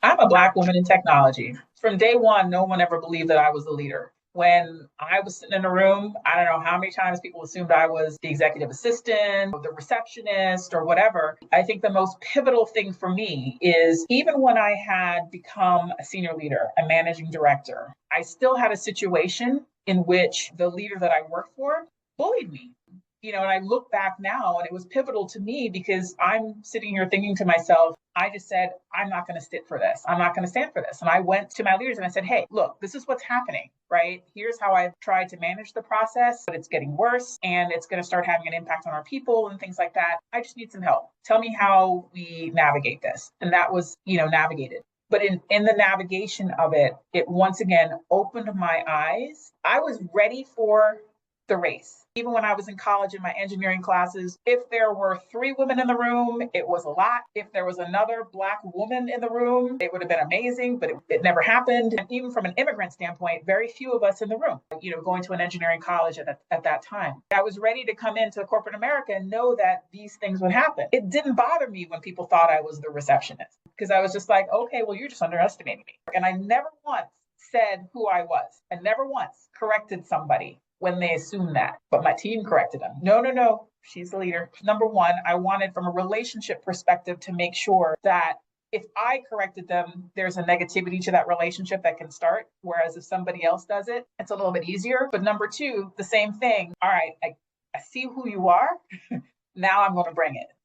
I'm a Black woman in technology. From day one, no one ever believed that I was the leader. When I was sitting in a room, I don't know how many times people assumed I was the executive assistant, or the receptionist, or whatever. I think the most pivotal thing for me is even when I had become a senior leader, a managing director, I still had a situation in which the leader that I worked for bullied me. And I look back now and it was pivotal to me because I'm sitting here thinking to myself, I just said, I'm not going to sit for this. I'm not going to stand for this. And I went to my leaders and I said, hey, look, this is what's happening, right? Here's how I've tried to manage the process, but it's getting worse and it's going to start having an impact on our people and things like that. I just need some help. Tell me how we navigate this. And that was, navigated. But in the navigation of it, it once again opened my eyes. I was ready for the race. Even when I was in college in my engineering classes, if there were 3 women in the room, it was a lot. If there was another Black woman in the room, it would have been amazing, but it never happened. And even from an immigrant standpoint, very few of us in the room, going to an engineering college at that time. I was ready to come into corporate America and know that these things would happen. It didn't bother me when people thought I was the receptionist because I was just like, okay, well, you're just underestimating me. And I never once said who I was and never once corrected somebody when they assumed that. But my team corrected them. No, no, no. She's the leader. Number one, I wanted from a relationship perspective to make sure that if I corrected them, there's a negativity to that relationship that can start. Whereas if somebody else does it, it's a little bit easier. But number two, the same thing. All right, I see who you are. Now I'm going to bring it.